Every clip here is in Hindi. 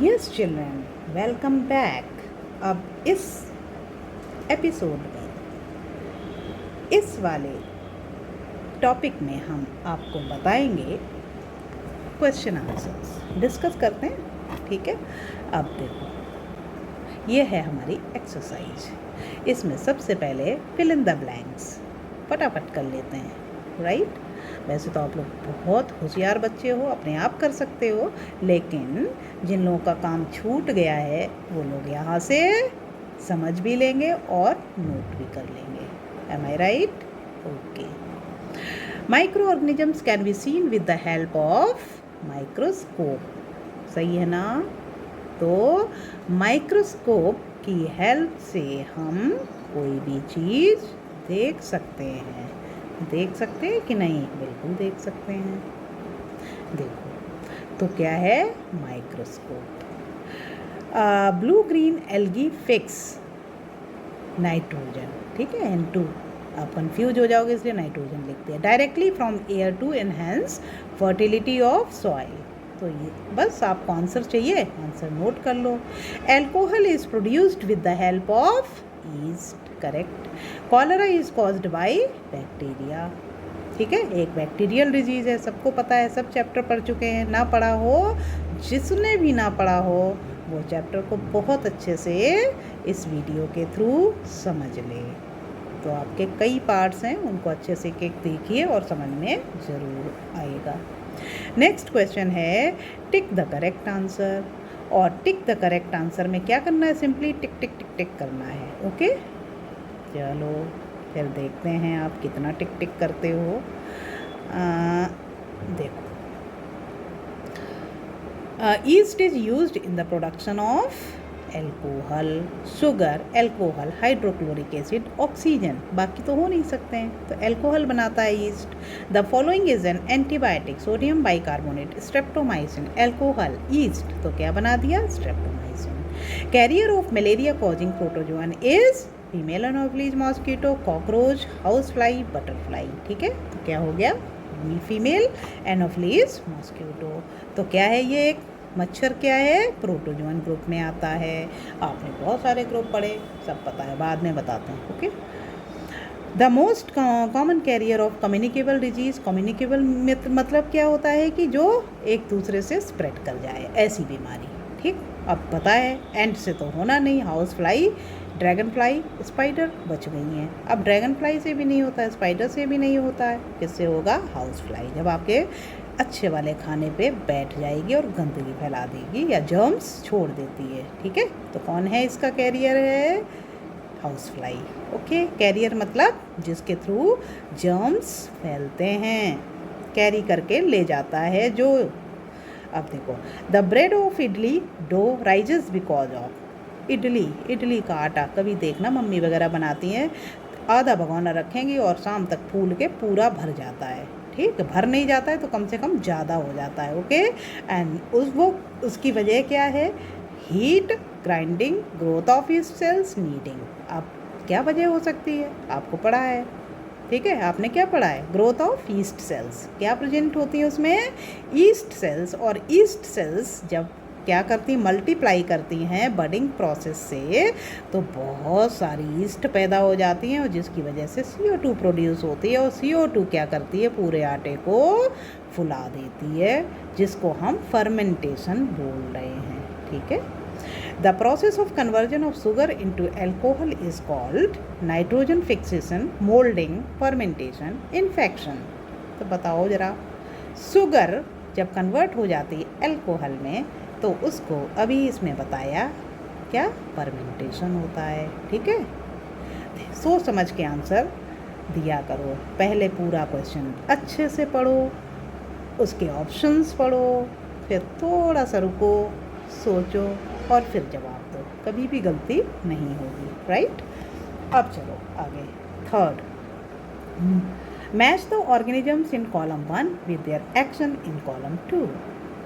Yes children, welcome back. अब इस एपिसोड में, इस वाले टॉपिक में हम आपको बताएंगे क्वेश्चन आंसर्स, डिस्कस करते हैं। ठीक है, अब देखो, ये है हमारी एक्सरसाइज। इसमें सबसे पहले फिल इन द ब्लैंक्स फटाफट कर लेते हैं, राइट। वैसे तो आप लोग बहुत होशियार बच्चे हो, अपने आप कर सकते हो, लेकिन जिन लोगों का काम छूट गया है वो लोग यहाँ से समझ भी लेंगे और नोट भी कर लेंगे। Am I right? Okay. Microorganisms can be seen with the help of microscope. सही है ना? तो माइक्रोस्कोप की हेल्प से हम कोई भी चीज़ देख सकते हैं। देख सकते हैं कि नहीं? बिल्कुल देख सकते हैं। देखो, तो क्या है microscope? Blue green algae fix nitrogen, ठीक है, N2। आप कंफ्यूज हो जाओगे इसलिए नाइट्रोजन लिखते हैं। Directly from air to enhance fertility of soil. तो ये बस आपको आंसर चाहिए, आंसर नोट कर लो। Alcohol is produced with the help of yeast, correct. Cholera is caused by bacteria, ठीक है, एक बैक्टीरियल डिजीज़ है, सबको पता है, सब चैप्टर पढ़ चुके हैं। ना पढ़ा हो, जिसने भी ना पढ़ा हो, वो चैप्टर को बहुत अच्छे से इस वीडियो के थ्रू समझ ले। तो आपके कई पार्ट्स हैं, उनको अच्छे से देखिए और समझ में ज़रूर आएगा। नेक्स्ट क्वेश्चन है टिक द करेक्ट आंसर। और टिक द करेक्ट आंसर में क्या करना है? सिंपली टिक टिक टिक टिक करना है। ओके, चलो फिर देखते हैं आप कितना टिक टिक करते हो। देखो, east is used in the production of alcohol, sugar, alcohol, hydrochloric acid, oxygen. बाकी तो हो नहीं सकते हैं, तो एल्कोहल बनाता है east. The following is an antibiotic, sodium bicarbonate, streptomycin, alcohol, east. तो क्या बना दिया? Streptomycin. Carrier of malaria causing protozoan is female Anopheles mosquito, cockroach, house fly, butterfly. ठीक है, तो क्या हो गया? Female Anopheles mosquito. तो क्या है ये? एक मच्छर क्या है? प्रोटोजोअन ग्रुप में आता है। आपने बहुत सारे ग्रुप पढ़े, सब पता है, बाद में बताते हैं। Okay. The most common carrier of communicable disease, communicable मतलब क्या होता है कि जो एक दूसरे से स्प्रेड कर जाए, ऐसी बीमारी। ठीक, अब पता है, एंड से तो होना नहीं। House fly, dragon fly, spider बच गई हैं। अब ड्रैगन फ्लाई से भी नहीं होता है, स्पाइडर से भी नहीं होता है, किससे होगा? हाउस फ्लाई, जब आपके अच्छे वाले खाने पे बैठ जाएगी और गंदगी फैला देगी या जर्म्स छोड़ देती है। ठीक है, तो कौन है इसका कैरियर? है हाउस फ्लाई। ओके, कैरियर मतलब जिसके थ्रू जर्म्स फैलते हैं, कैरी करके ले जाता है जो। अब देखो, the bread of idli dough rises because of. Idli का आटा कभी देखना मम्मी वगैरह बनाती हैं, आधा भगोना रखेंगी और शाम तक फूल के पूरा भर जाता है। ठीक, भर नहीं जाता है तो कम से कम ज़्यादा हो जाता है। ओके, एंड उसकी वजह क्या है? Heat, grinding, growth of yeast cells, kneading. अब क्या वजह हो सकती है? आपको पढ़ा है, ठीक है, आपने क्या पढ़ा है? Growth of yeast sales. क्या प्रेजेंट होती है उसमें? East sales. और ईस्ट सेल्स जब क्या करती, मल्टीप्लाई करती हैं बडिंग प्रोसेस से, तो बहुत सारी ईस्ट पैदा हो जाती हैं और जिसकी वजह से CO2 प्रोड्यूस होती है। और CO2 क्या करती है? पूरे आटे को फुला देती है, जिसको हम फर्मेंटेशन बोल रहे हैं। ठीक है, the process of conversion of sugar into alcohol is called nitrogen fixation, moulding, fermentation, infection. तो बताओ जरा, शुगर जब कन्वर्ट हो जाती है एल्कोहल में, तो उसको अभी इसमें बताया क्या? फर्मेंटेशन होता है। ठीक है, सोच समझ के आंसर दिया करो। पहले पूरा क्वेश्चन अच्छे से पढ़ो, उसके ऑप्शंस पढ़ो, फिर थोड़ा सा रुको, सोचो और फिर जवाब दो। कभी भी गलती नहीं होगी, राइट। अब चलो आगे। Third, match the organisms in column 1 with their action in column 2।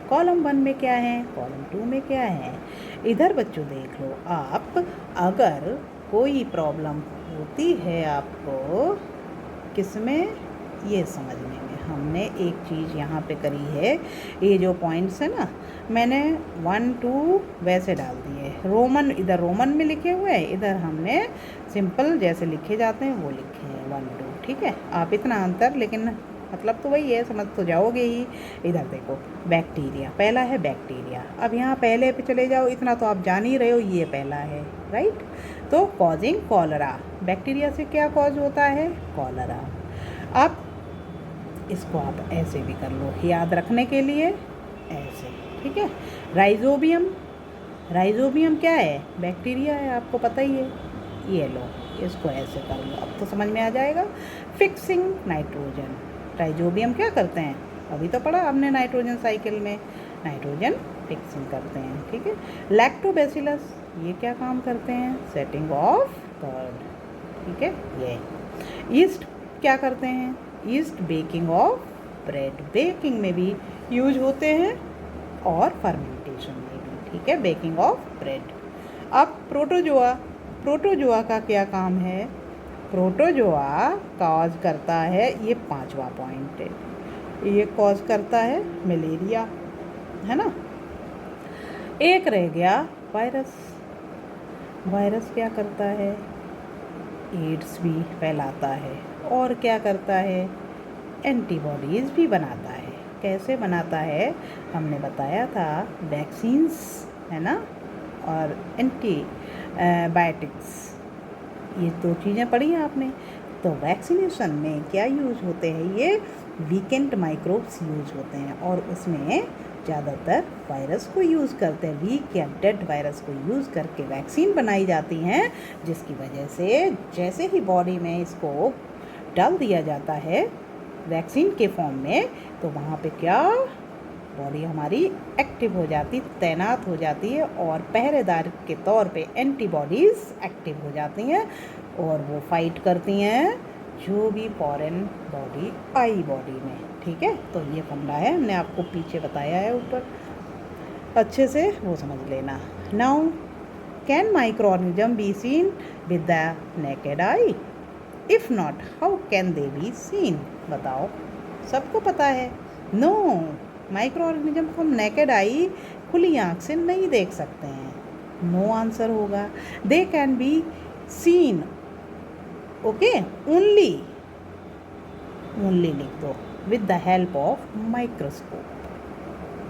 Column 1 में क्या है, कॉलम 2 में क्या है? इधर बच्चों देख लो आप, अगर कोई प्रॉब्लम होती है आपको किसमें, ये समझने में, हमने एक चीज़ यहाँ पे करी है, ये जो पॉइंट्स है ना, मैंने 1 2 वैसे डाल दिए, रोमन इधर रोमन में लिखे हुए हैं, इधर हमने सिंपल जैसे लिखे जाते हैं वो लिखे हैं 1 2। ठीक है, आप इतना अंतर, लेकिन मतलब तो वही है, समझ तो जाओगे ही। इधर देखो बैक्टीरिया, पहला है बैक्टीरिया। अब यहाँ पहले पे चले जाओ, इतना तो आप जान ही रहे हो, ये पहला है, राइट। तो कॉजिंग कॉलरा, बैक्टीरिया से क्या कॉज होता है? कॉलरा। अब इसको आप ऐसे भी कर लो याद रखने के लिए, ऐसे, ठीक है। राइजोबियम, राइजोबियम क्या है? बैक्टीरिया है, आपको पता ही है। ये लो, इसको ऐसे कर लो, अब तो समझ में आ जाएगा। फिक्सिंग नाइट्रोजन, राइजोबियम क्या करते हैं? अभी तो पढ़ा हमने नाइट्रोजन साइकिल में, नाइट्रोजन फिक्सिंग करते हैं, ठीक है। लैक्टोबैसिलस, ये क्या काम करते हैं? सेटिंग ऑफ कर्ड, ठीक है। ये ईस्ट क्या करते हैं? East baking of bread, baking में भी यूज होते हैं और फर्मेंटेशन में भी, ठीक है, बेकिंग ऑफ ब्रेड। अब प्रोटोजोआ, प्रोटोजोआ का क्या काम है? प्रोटोजोआ कॉज करता है, ये 5वां पॉइंट है, ये कॉज करता है मलेरिया, है ना। एक रह गया वायरस, वायरस क्या करता है? एड्स भी फैलाता है, और क्या करता है? एंटीबॉडीज़ भी बनाता है। कैसे बनाता है? हमने बताया था, वैक्सीन्स, है ना, और एंटीबायोटिक्स, ये 2 चीज़ें पढ़ी हैं आपने। तो वैक्सीनेशन में क्या यूज होते हैं? ये वीकेंट माइक्रोब्स यूज होते हैं, और उसमें ज़्यादातर वायरस को यूज़ करते हैं, वीक या डेड वायरस को यूज़ करके वैक्सीन बनाई जाती हैं, जिसकी वजह से जैसे ही बॉडी में इसको डाल दिया जाता है वैक्सीन के फॉर्म में, तो वहाँ पे क्या, बॉडी हमारी एक्टिव हो जाती, तैनात हो जाती है, और पहरेदार के तौर पे एंटीबॉडीज़ एक्टिव हो जाती हैं, और वो फाइट करती हैं जो भी फॉरेन बॉडी आई बॉडी में, ठीक है। तो ये फंडा है, हमने आपको पीछे बताया है ऊपर, अच्छे से वो समझ लेना। Now can micro organism B seen with the naked eye? If not, how can they be seen? बताओ, सबको पता है, नो, माइक्रो ऑर्गेनिज्म को हम नेकेड आई, खुली आँख से नहीं देख सकते हैं, नो आंसर होगा। They can be scene, okay, only, only लिख दो, with the help of microscope,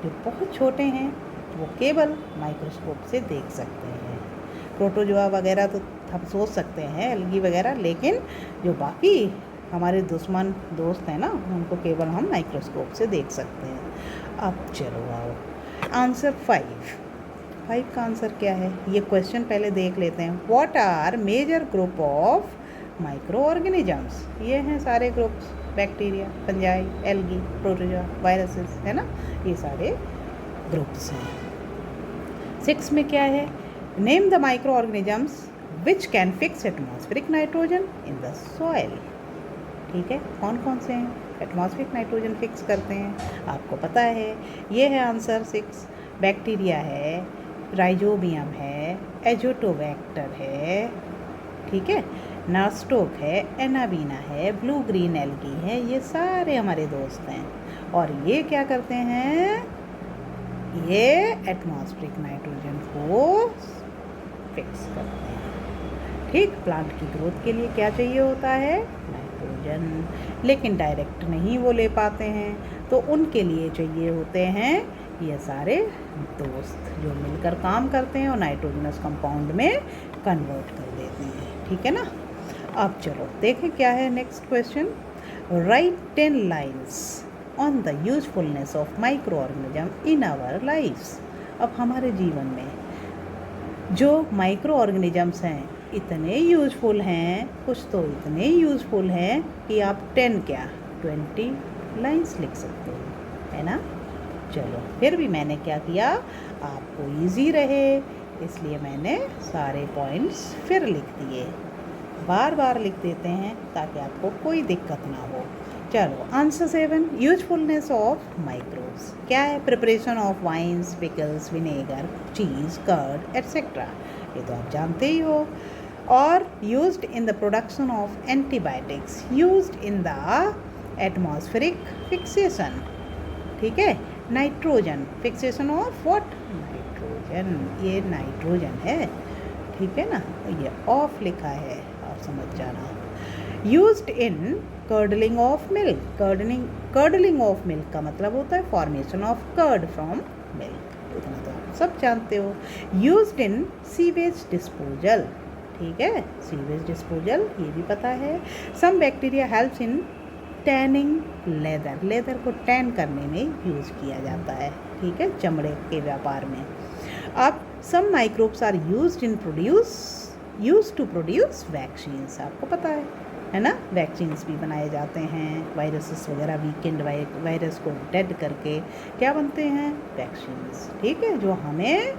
जो बहुत छोटे हैं वो केवल माइक्रोस्कोप से देख सकते हैं। प्रोटोजोआ वगैरह तो हम सोच सकते हैं, एल्गी वगैरह, लेकिन जो बाकी हमारे दुश्मन दोस्त हैं ना, उनको केवल हम माइक्रोस्कोप से देख सकते हैं। अब चलो आओ, आंसर 5 का आंसर क्या है? ये क्वेश्चन पहले देख लेते हैं। What are major group of microorganisms? ये हैं सारे groups, bacteria, fungi, algae, protozoa, viruses, है ना, ये सारे ग्रुप्स हैं। 6 में क्या है? Name the micro organisms which can fix atmospheric nitrogen in the soil, ठीक है। कौन कौन से हैं एटमॉस्फेरिक नाइट्रोजन फिक्स करते हैं? आपको पता है, ये है आंसर 6। बैक्टीरिया है, राइजोबियम है, एजोटोबैक्टर है, ठीक है, नास्टोक है, एनाबीना है, ब्लू ग्रीन एल्गी है, ये सारे हमारे दोस्त हैं, और ये क्या करते हैं? ये एटमॉस्फेरिक नाइट्रोजन को फिक्स करते हैं, ठीक। प्लांट की ग्रोथ के लिए क्या चाहिए होता है? नाइट्रोजन, लेकिन डायरेक्ट नहीं वो ले पाते हैं, तो उनके लिए चाहिए होते हैं ये सारे दोस्त, जो मिलकर काम करते हैं और नाइट्रोजनस कंपाउंड में कन्वर्ट कर देते हैं, ठीक है ना। अब चलो देखें क्या है next question. Write 10 lines on the usefulness of microorganism in our lifes. अब हमारे जीवन में जो माइक्रो ऑर्गेनिजम्स हैं इतने यूज़फुल हैं, कुछ तो इतने यूज़फुल हैं कि आप 10 क्या 20 लाइन्स लिख सकते हो, है ना। चलो, फिर भी मैंने क्या किया, आपको इजी रहे इसलिए मैंने सारे पॉइंट्स फिर लिख दिए, बार बार लिख देते हैं ताकि आपको कोई दिक्कत ना हो। चलो आंसर 7, यूजफुलनेस ऑफ माइक्रोब्स क्या है? Preparation of wines, pickles, vinegar, cheese, curd etcetera, ये तो आप जानते ही हो। और used in the production of antibiotics, used in the atmospheric fixation, ठीक है। Nitrogen, fixation of what, nitrogen, ये नाइट्रोजन है, ठीक है ना। ये ऑफ लिखा है, आप समझ जाना। Used in curdling of milk, curdling of milk का मतलब होता है formation of curd from milk, इतना तो आप सब जानते हो। यूज्ड इन सीवेज डिस्पोजल, ठीक है, सीवेज डिस्पोजल ये भी पता है। Some bacteria helps in tanning leather, leather को टैन करने में यूज़ किया जाता है, ठीक है, चमड़े के व्यापार में। अब some microbes are used to produce vaccines, आपको पता है ना, वैक्सीन्स भी बनाए जाते हैं, वायरसेस वगैरह, वीकेंड वायरस को डेड करके क्या बनते हैं, वैक्सीन्स, ठीक है, जो हमें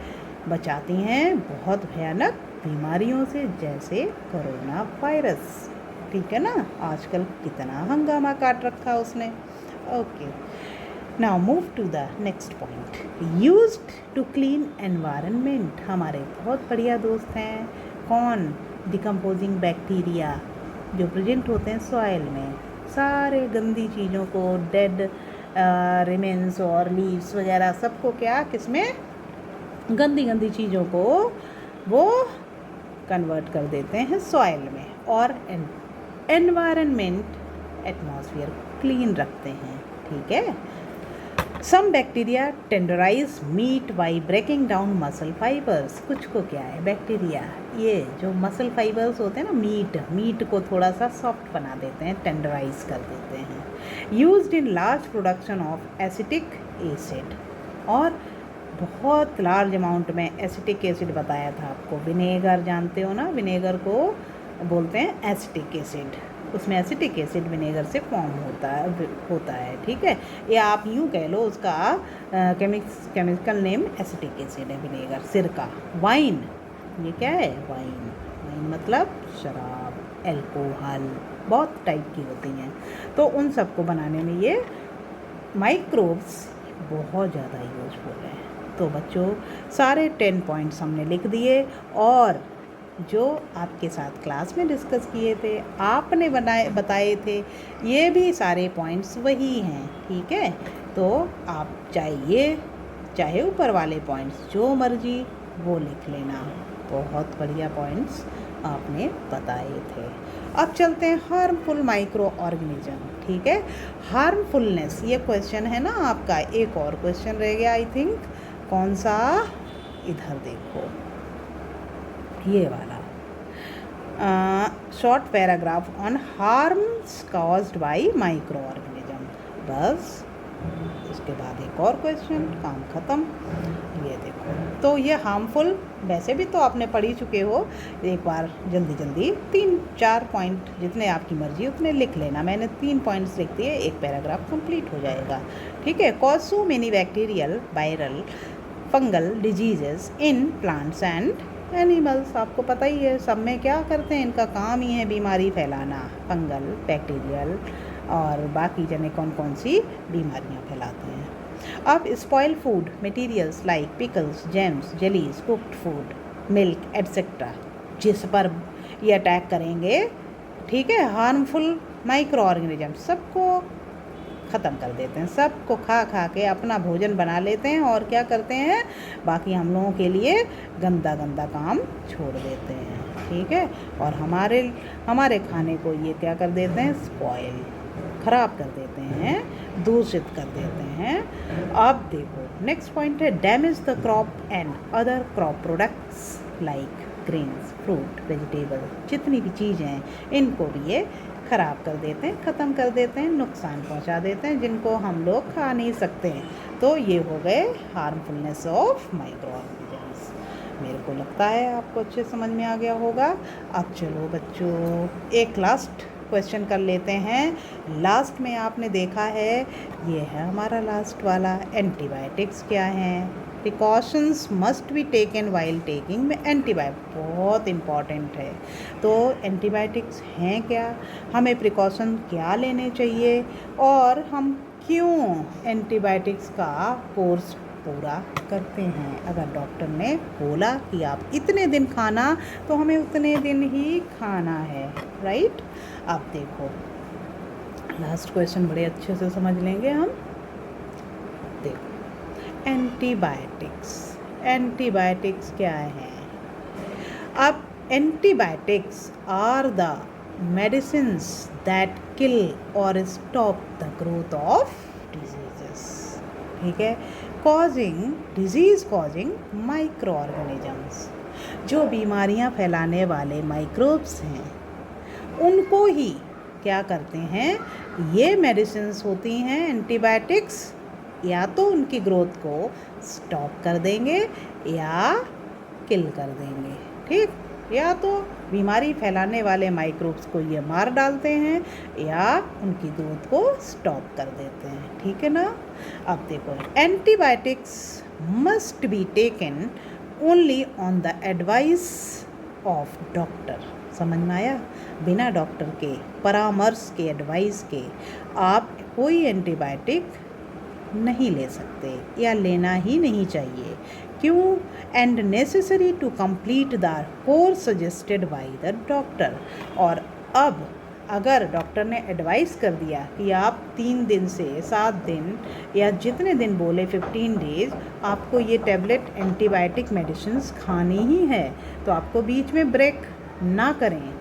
बचाती हैं बहुत भयानक बीमारियों से, जैसे कोरोना वायरस, ठीक है ना। आजकल कितना हंगामा काट रखा उसने। Okay, now move to the next point. Used to clean environment, हमारे बहुत बढ़िया दोस्त हैं कौन, डिकम्पोजिंग बैक्टीरिया जो प्रेजेंट होते हैं सॉइल में, सारे गंदी चीज़ों को, डेड रिमेन्स और लीव्स वगैरह सबको क्या, किसमें, गंदी गंदी चीज़ों को वो कन्वर्ट कर देते हैं सॉइल में, और एनवायरनमेंट एटमॉस्फेयर क्लीन रखते हैं, ठीक है। Some bacteria tenderize meat by breaking down muscle fibres, कुछ को क्या है, बैक्टीरिया ये जो मसल फाइबर्स होते हैं ना, मीट को थोड़ा सा सॉफ्ट बना देते हैं, टेंडराइज कर देते हैं। Used in large production of acetic acid, और बहुत लार्ज अमाउंट में एसिटिक एसिड बताया था आपको, विनेगर जानते हो ना, विनेगर को बोलते हैं एसिटिक एसिड, उसमें एसिटिक एसिड विनेगर से फॉर्म होता है, ठीक है। ये आप यूँ कह लो, उसका केमिकल नेम एसिटिक एसिड है, विनेगर, सिरका। वाइन, ये क्या है, वाइन मतलब शराब, एल्कोहल, बहुत टाइप की होती हैं, तो उन सब को बनाने में ये माइक्रोब्स बहुत ज़्यादा यूजफुल हैं। तो बच्चों सारे 10 पॉइंट्स हमने लिख दिए, और जो आपके साथ क्लास में डिस्कस किए थे, आपने बताए थे, ये भी सारे पॉइंट्स वही हैं, ठीक है। तो आप चाहे ऊपर वाले पॉइंट्स जो मर्जी वो लिख लेना, बहुत बढ़िया पॉइंट्स आपने बताए थे। अब चलते हैं हार्मफुल माइक्रो ऑर्गेनिज्म, ठीक है। हार्मफुलनेस, ये क्वेश्चन है ना आपका, एक और क्वेश्चन रह गया आई थिंक, कौन सा, इधर देखो, ये वाला, short paragraph on harms caused by micro organism, बस इसके बाद एक और क्वेश्चन, काम ख़त्म। ये देखो, तो ये हार्मफुल वैसे भी तो आपने पढ़ ही चुके हो, एक बार जल्दी जल्दी 3-4 पॉइंट जितने आपकी मर्जी उतने लिख लेना, मैंने 3 पॉइंट्स लिख दिए, एक पैराग्राफ कंप्लीट हो जाएगा, ठीक है। Cause so many bacterial, viral, fungal diseases in plants and animals, आपको पता ही है, सब में क्या करते हैं, इनका काम ही है बीमारी फैलाना, फंगल, बैक्टीरियल और बाकी जाने कौन कौन सी बीमारियां फैलाते हैं। अब spoil food materials like pickles, jams, jellies, cooked food, milk etcetera, जिस पर ये अटैक करेंगे, ठीक है, हार्मफुल माइक्रो ऑर्गेनिज्म सबको ख़त्म कर देते हैं, सबको खा के अपना भोजन बना लेते हैं, और क्या करते हैं, बाकी हम लोगों के लिए गंदा काम छोड़ देते हैं, ठीक है। और हमारे खाने को ये क्या कर देते हैं, स्पॉइल, ख़राब कर देते हैं, दूषित कर देते हैं। अब देखो नेक्स्ट पॉइंट है, damage the crop and other crop products like grains, fruit, vegetable, जितनी भी चीज़ें हैं इनको भी ये ख़राब कर देते हैं, ख़त्म कर देते हैं, नुकसान पहुंचा देते हैं, जिनको हम लोग खा नहीं सकते हैं। तो ये हो गए हार्मफुलनेस ऑफ माइक्रो ऑर्गेनिजम्स। मेरे को लगता है आपको अच्छे समझ में आ गया होगा। अब चलो बच्चों एक लास्ट क्वेश्चन कर लेते हैं। लास्ट में आपने देखा है, ये है हमारा लास्ट वाला, एंटीबायोटिक्स क्या हैं, precautions must be taken while taking में एंटीबायोटिक, बहुत इम्पॉर्टेंट है। तो एंटीबायोटिक्स हैं क्या, हमें प्रिकॉशन क्या लेने चाहिए, और हम क्यों एंटीबायोटिक्स का कोर्स पूरा करते हैं। अगर डॉक्टर ने बोला कि आप इतने दिन खाना, तो हमें उतने दिन ही खाना है, राइट। अब देखो लास्ट क्वेश्चन बड़े अच्छे से समझ लेंगे हम। देखो, एंटीबायोटिक्स क्या है? अब antibiotics are the medicines that kill और stop the growth of diseases, ठीक है, डिजीज कॉजिंग माइक्रो ऑर्गेनिजम्स। जो बीमारियां फैलाने वाले माइक्रोब्स हैं उनको ही क्या करते हैं, ये मेडिसिन्स होती हैं एंटीबायोटिक्स, या तो उनकी ग्रोथ को स्टॉप कर देंगे या किल कर देंगे, ठीक, या तो बीमारी फैलाने वाले माइक्रोब्स को ये मार डालते हैं या उनकी ग्रोथ को स्टॉप कर देते हैं, ठीक है ना। अब देखो, antibiotics must be taken only on the advice of doctor. समझ में आया? बिना डॉक्टर के परामर्श के, एडवाइस के आप कोई एंटीबायोटिक नहीं ले सकते या लेना ही नहीं चाहिए। क्यों? And necessary to complete the course suggested by the doctor. और अब अगर डॉक्टर ने एडवाइस कर दिया कि आप 3 दिन से 7 दिन या जितने दिन बोले 15 डेज आपको ये टैबलेट एंटीबायोटिक मेडिसिन्स खानी ही है, तो आपको बीच में ब्रेक ना करें।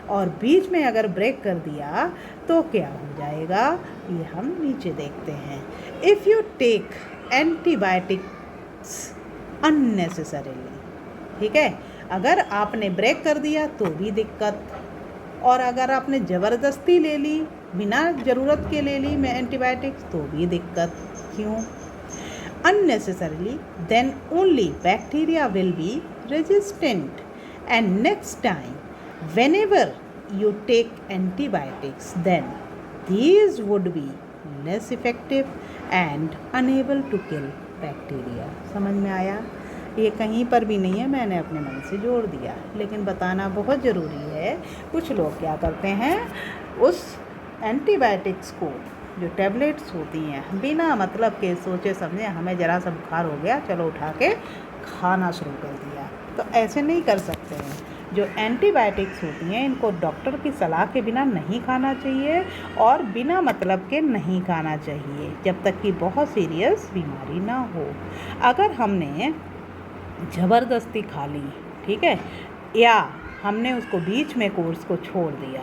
और बीच में अगर ब्रेक कर दिया तो क्या हो जाएगा, ये हम नीचे देखते हैं। If you take antibiotics unnecessarily, ठीक है, अगर आपने ब्रेक कर दिया तो भी दिक्कत, और अगर आपने ज़बरदस्ती ले ली, बिना ज़रूरत के ले ली मैं एंटीबायोटिक्स, तो भी दिक्कत। क्यों? Unnecessarily, then only bacteria will be resistant, and next time whenever you take antibiotics, then these would be less effective and unable to kill bacteria। समझ में आया? ये कहीं पर भी नहीं है, मैंने अपने मन से जोड़ दिया, लेकिन बताना बहुत ज़रूरी है। कुछ लोग क्या करते हैं, उस एंटीबायोटिक्स को, जो टैबलेट्स होती हैं, बिना मतलब के सोचे समझे, हमें ज़रा सा बुखार हो गया चलो उठा के खाना शुरू कर दिया, तो ऐसे नहीं कर सकते हैं। जो एंटीबायोटिक्स होती हैं इनको डॉक्टर की सलाह के बिना नहीं खाना चाहिए और बिना मतलब के नहीं खाना चाहिए जब तक कि बहुत सीरियस बीमारी ना हो। अगर हमने ज़बरदस्ती खा ली, ठीक है, या हमने उसको बीच में कोर्स को छोड़ दिया,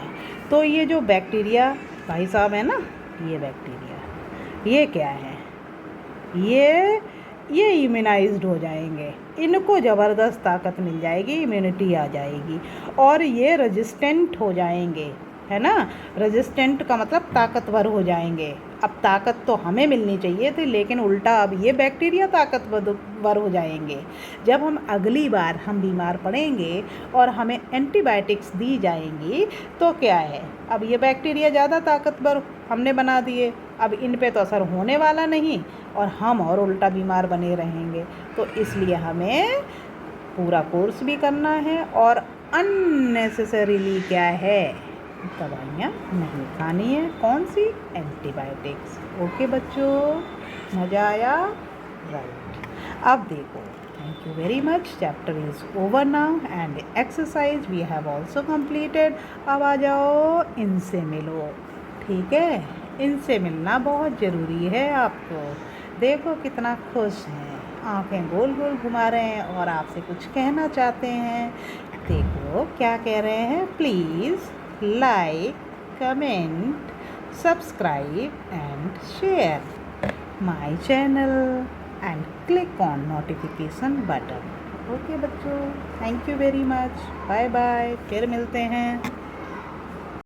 तो ये जो बैक्टीरिया भाई साहब है ना, ये बैक्टीरिया ये क्या है, ये इम्यूनाइज्ड हो जाएंगे, इनको ज़बरदस्त ताकत मिल जाएगी, इम्यूनिटी आ जाएगी और ये रेजिस्टेंट हो जाएंगे, है ना। रेजिस्टेंट का मतलब ताकतवर हो जाएंगे। अब ताकत तो हमें मिलनी चाहिए थी, लेकिन उल्टा अब ये बैक्टीरिया ताकतवर हो जाएंगे। जब हम अगली बार हम बीमार पड़ेंगे और हमें एंटीबायोटिक्स दी जाएंगी तो क्या है, अब ये बैक्टीरिया ज़्यादा ताकतवर हमने बना दिए, अब इन पे तो असर होने वाला नहीं और हम और उल्टा बीमार बने रहेंगे। तो इसलिए हमें पूरा कोर्स भी करना है और अननेसेसरीली क्या है, दवाइयाँ नहीं खानी है। कौन सी? एंटीबायोटिक्स। ओके बच्चों, मज़ा आया? राइट। अब देखो, thank you very much, chapter is over now and exercise we have also completed. अब आ जाओ, इनसे मिलो, ठीक है, इनसे मिलना बहुत ज़रूरी है आपको। देखो कितना खुश हैं, आंखें गोल गोल घुमा रहे हैं और आपसे कुछ कहना चाहते हैं। देखो क्या कह रहे हैं, please like, comment, subscribe and share my channel and click on notification button। Okay बच्चों, thank you very much, bye bye, फिर मिलते हैं।